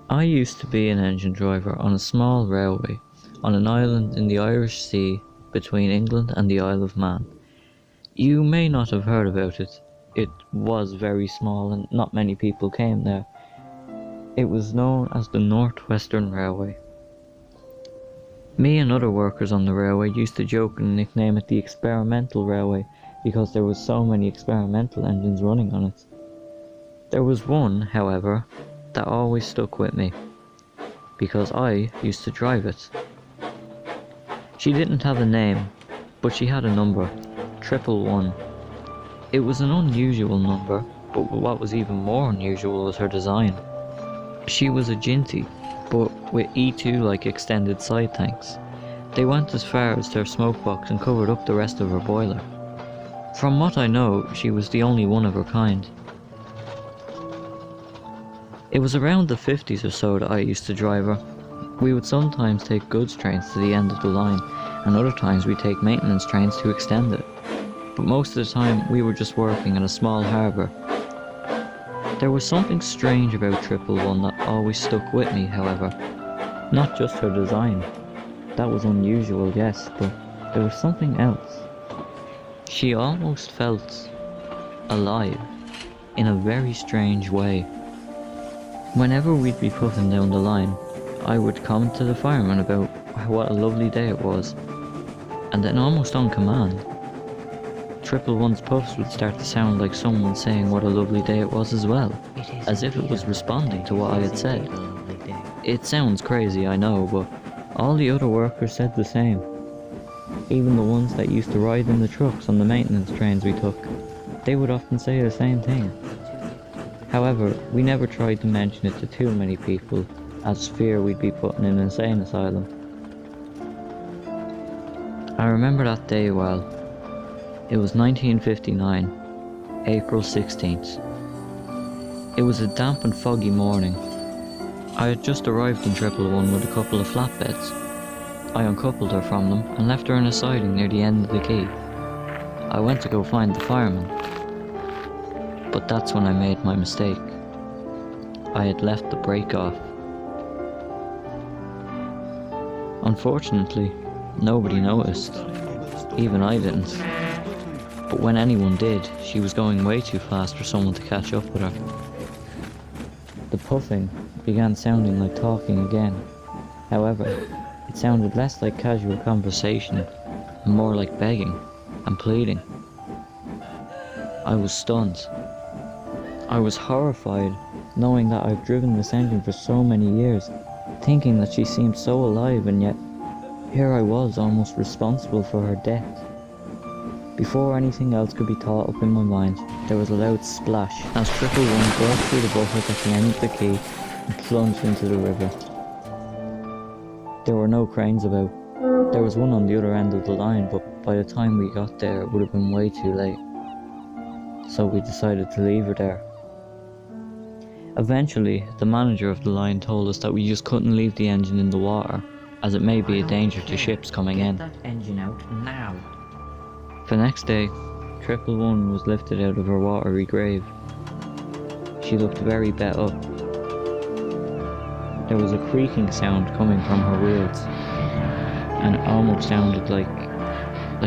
I used to be an engine driver on a small railway on an island in the Irish Sea between England and the Isle of Man. You may not have heard about it. It was very small and not many people came there. It was known as the North Western Railway. Me and other workers on the railway used to joke and nickname it the Experimental Railway because there was so many experimental engines running on it. There was one, however, that always stuck with me, because I used to drive it. She didn't have a name, but she had a number, 111. It was an unusual number, but what was even more unusual was her design. She was a Ginty, but with E2-like extended side tanks. They went as far as their smoke box and covered up the rest of her boiler. From what I know, she was the only one of her kind. It was around the 50s or so that I used to drive her. We would sometimes take goods trains to the end of the line, and other times we'd take maintenance trains to extend it. But most of the time we were just working in a small harbour. There was something strange about 111 that always stuck with me, however. Not just her design. That was unusual, yes, but there was something else. She almost felt alive in a very strange way. Whenever we'd be puffing down the line, I would comment to the fireman about what a lovely day it was, and then almost on command, 111's puffs would start to sound like someone saying what a lovely day it was as well, as if it was responding to what I had said. It sounds crazy, I know, but all the other workers said the same. Even the ones that used to ride in the trucks on the maintenance trains we took, they would often say the same thing. However, we never tried to mention it to too many people, as fear we'd be put in an insane asylum. I remember that day well. It was 1959, April 16th. It was a damp and foggy morning. I had just arrived in 111 with a couple of flatbeds. I uncoupled her from them and left her in a siding near the end of the quay. I went to go find the fireman, but that's when I made my mistake. I had left the brake off. Unfortunately, nobody noticed. Even I didn't. But when anyone did, she was going way too fast for someone to catch up with her. The puffing began sounding like talking again. However, it sounded less like casual conversation and more like begging and pleading. I was stunned. I was horrified, knowing that I've driven this engine for so many years, thinking that she seemed so alive, and yet here I was almost responsible for her death. Before anything else could be thought up in my mind, there was a loud splash as 111 broke through the bucket at the end of the quay and plunged into the river. There were no cranes about. There was one on the other end of the line, but by the time we got there it would have been way too late. So we decided to leave her there. Eventually, the manager of the line told us that we just couldn't leave the engine in the water, as it may be a danger to ships coming in. Get that engine out now. The next day, 111 was lifted out of her watery grave. She looked very bet up. There was a creaking sound coming from her wheels, and it almost sounded like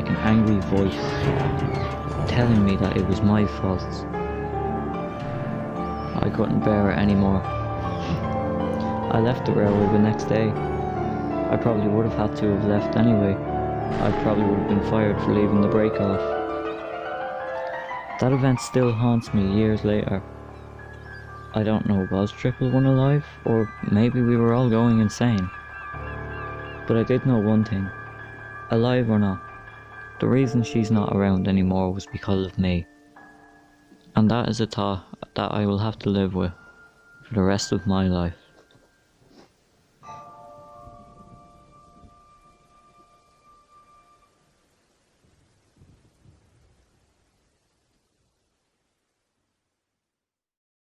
an angry voice, telling me that it was my fault. I couldn't bear it anymore. I left the railway the next day. I probably would have had to have left anyway. I probably would have been fired for leaving the brake off. That event still haunts me years later. I don't know, was 111 alive? Or maybe we were all going insane. But I did know one thing. Alive or not, the reason she's not around anymore was because of me. And that is a thought that I will have to live with for the rest of my life.